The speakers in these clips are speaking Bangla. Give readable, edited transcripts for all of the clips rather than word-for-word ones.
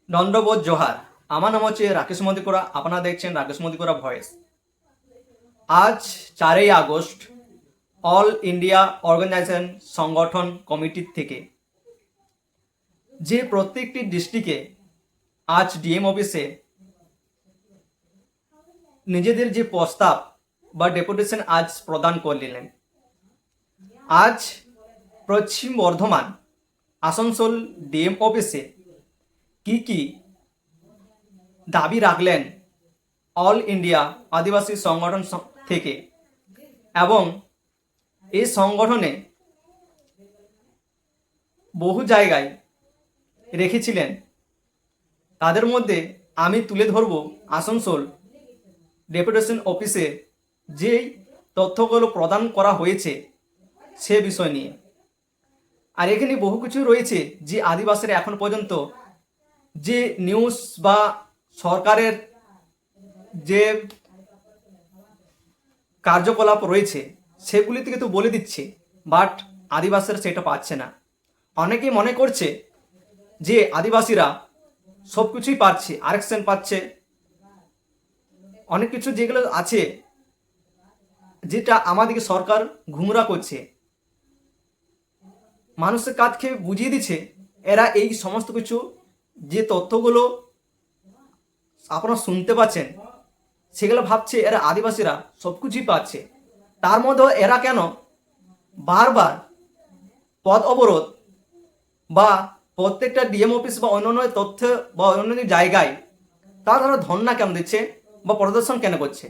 দণ্ডবোধ জোহার। আমার নাম হচ্ছে রাকেশ মদিকোড়া। আপনারা দেখছেন রাকেশ মদিকোড়া ভয়েস। আজ 4ই আগস্ট অল ইন্ডিয়া অর্গানাইজেশন সংগঠন কমিটির থেকে যে প্রত্যেকটি ডিস্ট্রিক্টে আজ ডিএম অফিসে নিজেদের যে প্রস্তাব বা ডেপুটেশন আজ প্রদান করলেন। আজ পশ্চিম বর্ধমান আসানসোল ডিএম অফিসে কি দাবি রাখলেন অল ইন্ডিয়া আদিবাসী সংগঠন থেকে, এবং এই সংগঠনে বহু জায়গায় রেখেছিলেন। তাদের মধ্যে আমি তুলে ধরব আসানসোল ডেপুটেশন অফিসে যেই তথ্যগুলো প্রদান করা হয়েছে সে বিষয় নিয়ে। আর এখানে বহু কিছু রয়েছে যে আদিবাসীরা এখন পর্যন্ত যে নিউজ বা সরকারের যে কার্যকলাপ রয়েছে সেগুলি থেকে তো বলে দিচ্ছে, বাট আদিবাসীরা সেটা পাচ্ছে না। অনেকেই মনে করছে যে আদিবাসীরা সব কিছুই পাচ্ছে, আরেকশন পাচ্ছে, অনেক কিছু যেগুলো আছে যেটা আমাদেরকে সরকার ঘুমরা করছে, মানুষের কাজ খেয়ে বুঝিয়ে দিচ্ছে। এরা এই সমস্ত কিছু যে তথ্যগুলো আপনারা শুনতে পাচ্ছেন সেগুলো ভাবছে এরা আদিবাসীরা সব কিছুই পাচ্ছে। তার মধ্যেও এরা কেন বারবার পথ অবরোধ বা প্রত্যেকটা ডিএম অফিস বা অন্যান্য তথ্য বা অন্যান্য জায়গায় তারা ধর্ণা কেন দিচ্ছে বা প্রদর্শন কেন করছে?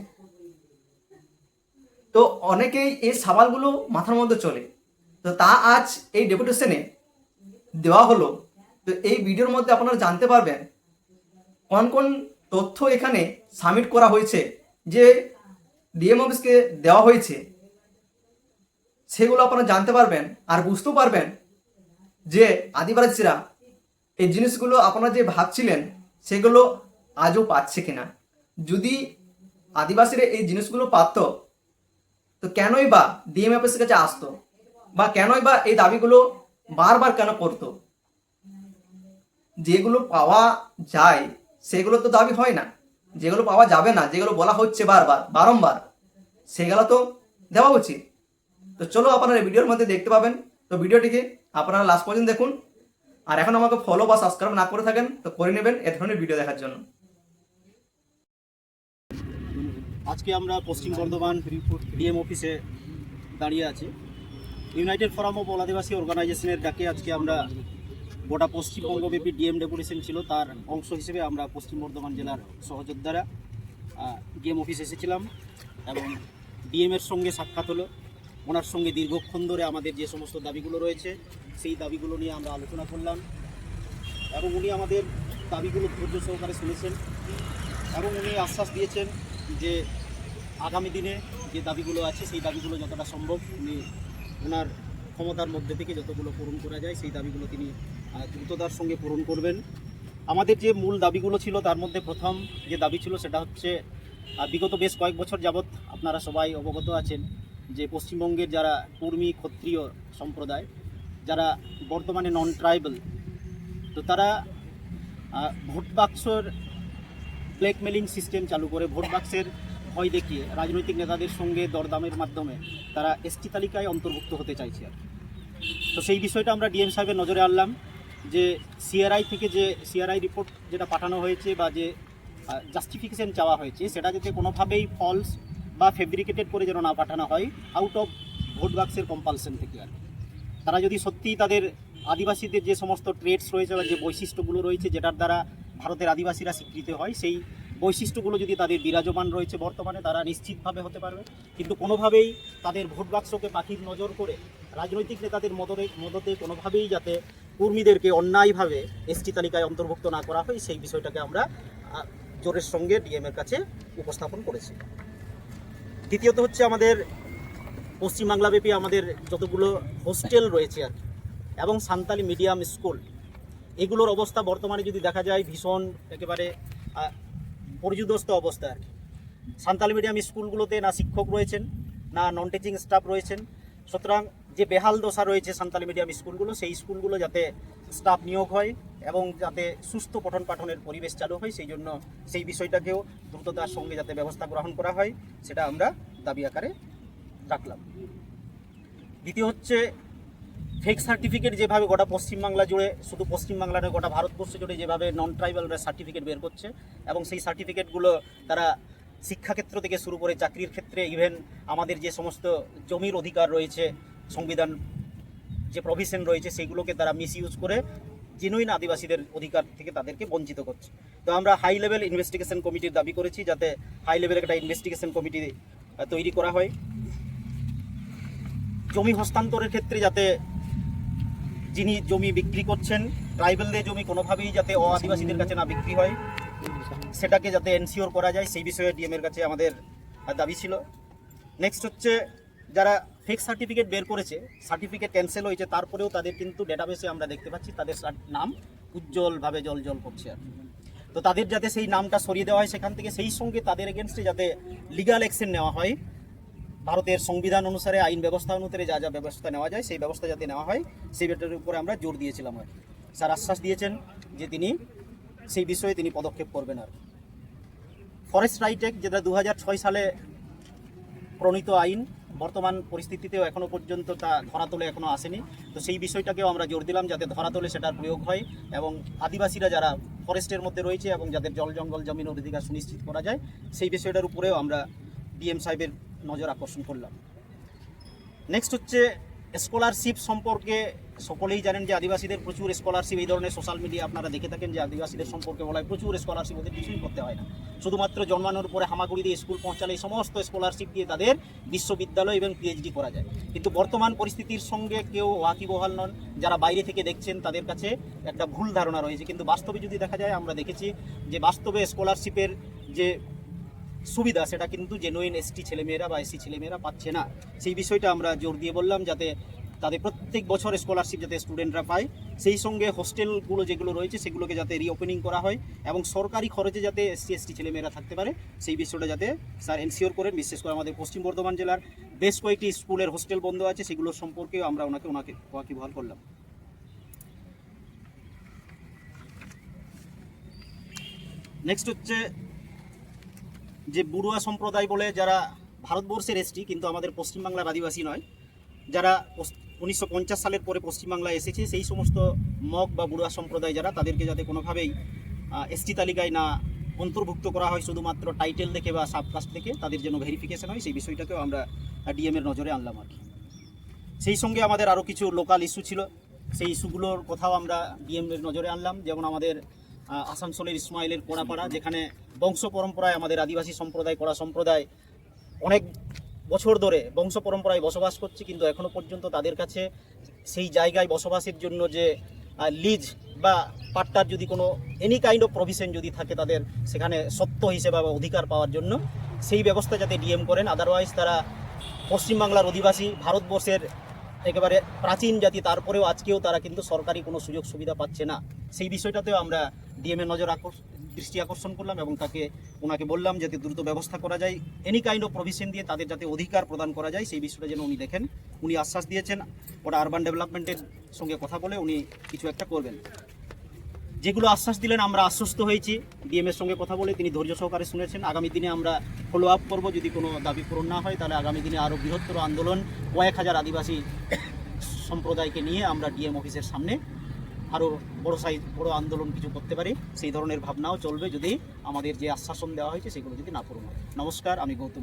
তো অনেকেই এই সওয়ালগুলো মাথার মধ্যে চলে, তো তা আজ এই ডেপুটেশনে দেওয়া হলো। তো এই ভিডিওর মধ্যে আপনারা জানতে পারবেন কোন কোন তথ্য এখানে সাবমিট করা হয়েছে, যে ডিএম অফিসকে দেওয়া হয়েছে, সেগুলো আপনারা জানতে পারবেন আর বুঝতেও পারবেন যে আদিবাসীরা এই জিনিসগুলো আপনারা যে ভাবছিলেন সেগুলো আজও পাচ্ছে কিনা। যদি আদিবাসীরা এই জিনিসগুলো পাত তো কেনই বা ডিএম অফিসের কাছে আসতো, বা কেনই বা এই দাবিগুলো বারবার কেন করতো? যেগুলো পাওয়া যায় সেগুলো তো দাবি হয় না, যেগুলো পাওয়া যাবে না, যেগুলো বলা হচ্ছে বারংবার, সেগুলো তো দেওয়া উচিত। তো চলো আপনারা এই ভিডিওর মধ্যে দেখতে পাবেন। তো ভিডিওটিকে আপনারা লাস্ট পর্যন্ত দেখুন। আর এখন আমাকে ফলো বা সাবস্ক্রাইব না করে থাকেন তো করে নেবেন এ ধরনের ভিডিও দেখার জন্য। আজকে আমরা পশ্চিম বর্ধমান ডিএম অফিসে দাঁড়িয়ে আছি। ইউনাইটেড ফোরাম অফ অল আদিবাসী অর্গানাইজেশনের ডাকে আজকে আমরা গোটা পশ্চিমবঙ্গব্যাপী ডিএম ডেপুটেশন ছিল, তার অংশ হিসেবে আমরা পশ্চিম বর্ধমান জেলার সহযোদ্ধারা ডিএম অফিস এসেছিলাম এবং ডিএমের সঙ্গে সাক্ষাৎ হলো। ওনার সঙ্গে দীর্ঘক্ষণ ধরে আমাদের যে সমস্ত দাবিগুলো রয়েছে সেই দাবিগুলো নিয়ে আমরা আলোচনা করলাম এবং উনি আমাদের দাবিগুলো ধৈর্য সহকারে শুনেছেন এবং উনি আশ্বাস দিয়েছেন যে আগামী দিনে যে দাবিগুলো আছে সেই দাবিগুলো যতটা সম্ভব উনি ওনার ক্ষমতার মধ্যে থেকে যতগুলো পূরণ করা যায় সেই দাবিগুলো তিনি দ্রুততার সঙ্গে পূরণ করবেন। আমাদের যে মূল দাবিগুলো ছিল তার মধ্যে প্রথম যে দাবি ছিল সেটা হচ্ছে বিগত বেশ কয়েক বছর যাবৎ আপনারা সবাই অবগত আছেন যে পশ্চিমবঙ্গের যারা কর্মী ক্ষত্রিয় সম্প্রদায়, যারা বর্তমানে নন ট্রাইবাল, তো তারা ভোট বাক্সর ব্ল্যাকমেলিং সিস্টেম চালু করে ভোট বাক্সের ভয় দেখিয়ে রাজনৈতিক নেতাদের সঙ্গে দরদামের মাধ্যমে তারা এসটি তালিকায় অন্তর্ভুক্ত হতে চাইছে। তো সেই বিষয়টা আমরা ডিএম সাহেবের নজরে আনলাম যে সিআরআই থেকে যে সিআরআই রিপোর্ট যেটা পাঠানো হয়েছে বা যে জাস্টিফিকেশন চাওয়া হয়েছে সেটা যাতে কোনোভাবেই ফলস বা ফেব্রিকেটেড করে যেন না পাঠানো হয় আউট অফ ভোট বাক্সের কম্পালশন থেকে। আর তারা যদি সত্যিই তাদের আদিবাসীদের যে সমস্ত ট্রেডস রয়েছে বা যে বৈশিষ্ট্যগুলো রয়েছে যেটার দ্বারা ভারতের আদিবাসীরা স্বীকৃত হয়, সেই বৈশিষ্ট্যগুলো যদি তাদের বিরাজমান রয়েছে বর্তমানে, তারা নিশ্চিতভাবে হতে পারবে। কিন্তু কোনোভাবেই তাদের ভোট বাক্সকে পাখির নজর করে রাজনৈতিক নেতাদের মদতে কোনোভাবেই যাতে কর্মীদেরকে অন্যায়ভাবে এসটি তালিকায় অন্তর্ভুক্ত না করা হয় সেই বিষয়টাকে আমরা জোরের সঙ্গে ডিএমের কাছে উপস্থাপন করেছি। দ্বিতীয়ত হচ্ছে আমাদের পশ্চিমবাংলাব্যাপী আমাদের যতগুলো হোস্টেল রয়েছে আর এবং সান্তালি মিডিয়াম স্কুল, এগুলোর অবস্থা বর্তমানে যদি দেখা যায় ভীষণ একেবারে পর্যুদস্ত অবস্থা আর কি। সান্তালি মিডিয়াম স্কুলগুলোতে না শিক্ষক রয়েছেন, না নন টিচিং স্টাফ রয়েছেন। সুতরাং যে বেহাল দশা রয়েছে সান্তালি মিডিয়াম স্কুলগুলো, সেই স্কুলগুলো যাতে স্টাফ নিয়োগ হয় এবং যাতে সুস্থ পঠন পাঠনের পরিবেশ চালু হয় সেই জন্য সেই বিষয়টাকেও দ্রুততার সঙ্গে যাতে ব্যবস্থা গ্রহণ করা হয় সেটা আমরা দাবি আকারে রাখলাম। দ্বিতীয় হচ্ছে ফেক সার্টিফিকেট যেভাবে গোটা পশ্চিমবাংলা জুড়ে, শুধু পশ্চিমবাংলা নয় গোটা ভারতবর্ষ জুড়ে যেভাবে নন ট্রাইবালরা সার্টিফিকেট বের করছে এবং সেই সার্টিফিকেটগুলো তারা শিক্ষাক্ষেত্র থেকে শুরু করে চাকরির ক্ষেত্রে, ইভেন আমাদের যে সমস্ত জমির অধিকার রয়েছে, সংবিধান যে প্রভিশন রয়েছে সেইগুলোকে তারা মিসইউজ করে জেনুইন আদিবাসীদের অধিকার থেকে তাদেরকে বঞ্চিত করছে। তো আমরা হাই লেভেল ইনভেস্টিগেশন কমিটির দাবি করেছি যাতে হাই লেভেলের একটা ইনভেস্টিগেশন কমিটি তৈরি করা হয়। জমি হস্তান্তরের ক্ষেত্রে যাতে যিনি জমি বিক্রি করছেন ট্রাইবেলদের জমি কোনোভাবেই যাতে আদিবাসীদের কাছে না বিক্রি হয় সেটাকে যাতে এনশিওর করা যায় সেই বিষয়ে ডিএমের কাছে আমাদের দাবি ছিল। নেক্সট হচ্ছে যারা ফেক সার্টিফিকেট বের করেছে, সার্টিফিকেট ক্যান্সেল হয়েছে, তারপরেও তাদের কিন্তু ডেটাবেসে আমরা দেখতে পাচ্ছি তাদের নাম উজ্জ্বলভাবে জল করছে আর কি। তো তাদের যাতে সেই নামটা সরিয়ে দেওয়া হয় সেখান থেকে, সেই সঙ্গে তাদের এগেনস্টে যাতে লিগ্যাল অ্যাকশন নেওয়া হয়, ভারতের সংবিধান অনুসারে আইন ব্যবস্থা অনুসারে যা যা ব্যবস্থা নেওয়া যায় সেই ব্যবস্থা যাতে নেওয়া হয় সেই ব্যাপারের উপরে আমরা জোর দিয়েছিলাম আর কি। স্যার আশ্বাস দিয়েছেন যে তিনি সেই বিষয়ে তিনি পদক্ষেপ করবেন আর। ফরেস্ট রাইট অ্যাক্ট যেটা 2006 সালে প্রণীত আইন, বর্তমান পরিস্থিতিতেও এখনও পর্যন্ত তা ধরাতলে এখনও আসেনি। তো সেই বিষয়টাকেও আমরা জোর দিলাম যাতে ধরাতলে সেটার প্রয়োগ হয় এবং আদিবাসীরা যারা ফরেস্টের মধ্যে রয়েছে এবং যাদের জল জঙ্গল জমিন অধিকার সুনিশ্চিত করা যায় সেই বিষয়টার উপরেও আমরা ডিএম সাহেবের নজর আকর্ষণ করলাম। নেক্সট হচ্ছে স্কলারশিপ সম্পর্কে সকলেই জানেন যে আদিবাসীদের প্রচুর স্কলারশিপ, এই ধরনের সোশ্যাল মিডিয়া আপনারা দেখে থাকেন যে আদিবাসীদের সম্পর্কে বলা হয় প্রচুর স্কলারশিপ, ওদের কিছুই করতে হয় না, শুধুমাত্র জন্মানোর পরে হামাগুড়ি দিয়ে স্কুল পৌঁছালে এই সমস্ত স্কলারশিপ দিয়ে তাদের বিশ্ববিদ্যালয় এবং পিএইচডি করা যায়। কিন্তু বর্তমান পরিস্থিতির সঙ্গে কেউ ওয়াকিবহাল নন, যারা বাইরে থেকে দেখছেন তাদের কাছে একটা ভুল ধারণা রয়েছে। কিন্তু বাস্তবে যদি দেখা যায় আমরা দেখেছি যে বাস্তবে স্কলারশিপের যে সুবিধা সেটা কিন্তু জেনুইন এসটি ছেলেমেয়েরা বা এসসি ছেলেমেয়েরা পাচ্ছে না। সেই বিষয়টা আমরা জোর দিয়ে বললাম যাতে তাদের প্রত্যেক বছর স্কলারশিপ যাতে স্টুডেন্টরা পায়, সেই সঙ্গে হোস্টেলগুলো যেগুলো রয়েছে সেগুলোকে যাতে রিওপেনিং করা হয় এবং সরকারি খরচে যাতে এসসি এসটি ছেলেমেয়েরা থাকতে পারে সেই বিষয়টা যাতে স্যার এনশিওর করেন। বিশেষ করে আমাদের পশ্চিম বর্ধমান জেলার বেশ কয়েকটি স্কুলের হোস্টেল বন্ধ আছে, সেগুলোর সম্পর্কেও আমরা ওনাকে ওয়াকিবহাল করলাম। নেক্সট হচ্ছে যে বুড়ুয়া সম্প্রদায় বলে যারা ভারতবর্ষের এসটি কিন্তু আমাদের পশ্চিমবাংলার আদিবাসী নয়, যারা 1950 সালের পরে পশ্চিমবাংলায় এসেছে সেই সমস্ত মগ বা বুড়ুয়া সম্প্রদায় যারা, তাদেরকে যাতে কোনোভাবেই এসটি তালিকায় না অন্তর্ভুক্ত করা হয়, শুধুমাত্র টাইটেল দেখে বা সাবকাস্ট দেখে তাদের জন্য ভেরিফিকেশন হয় সেই বিষয়টাকেও আমরা ডিএমের নজরে আনলাম আর কি। সেই সঙ্গে আমাদের আরও কিছু লোকাল ইস্যু ছিল, সেই ইস্যুগুলোর কথাও আমরা ডিএমের নজরে আনলাম। যেমন আমাদের আসানসোলের ইসমাইলের কোড়াপাড়া, যেখানে বংশ পরম্পরায় আমাদের আদিবাসী সম্প্রদায় কোড়া সম্প্রদায় অনেক বছর ধরে বংশ পরম্পরায় বসবাস করছে, কিন্তু এখনও পর্যন্ত তাদের কাছে সেই জায়গায় বসবাসের জন্য যে লিজ বা পাট্টার যদি কোনো এনি কাইন্ড অফ প্রভিশন যদি থাকে তাদের সেখানে সত্ত্ব হিসেবে বা অধিকার পাওয়ার জন্য সেই ব্যবস্থা যাতে ডিএম করেন। আদারওয়াইজ তারা পশ্চিমবাংলার অধিবাসী, ভারতবর্ষের একেবারে প্রাচীন জাতি, তারপরেও আজকেও তারা কিন্তু সরকারি কোনো সুযোগ সুবিধা পাচ্ছে না। সেই বিষয়টাতেও আমরা ডিএমের দৃষ্টি আকর্ষণ করলাম এবং ওনাকে বললাম যাতে দ্রুত ব্যবস্থা করা যায়, এনি কাইন্ড অফ প্রভিশন দিয়ে তাদের যাতে অধিকার প্রদান করা যায় সেই বিষয়টা যেন উনি দেখেন। উনি আশ্বাস দিয়েছেন ওটা আরবান ডেভেলপমেন্টের সঙ্গে কথা বলে উনি কিছু একটা করবেন। যেগুলো আশ্বাস দিলেন আমরা আশ্বস্ত হয়েছি, ডিএমের সঙ্গে কথা বলে তিনি ধৈর্য সহকারে শুনেছেন। আগামী দিনে আমরা ফলো আপ করবো, যদি কোনো দাবি পূরণ না হয় তাহলে আগামী দিনে আরও বৃহত্তর আন্দোলন কয়েক হাজার আদিবাসী সম্প্রদায়কে নিয়ে আমরা ডিএম অফিসের সামনে আরও বড় আন্দোলন কিছু করতে পারি, সেই ধরনের ভাবনাও চলবে যদি আমাদের যে আশ্বাসন দেওয়া হয়েছে সেগুলো যদি না পূরণ হয়। নমস্কার, আমি গৌতম।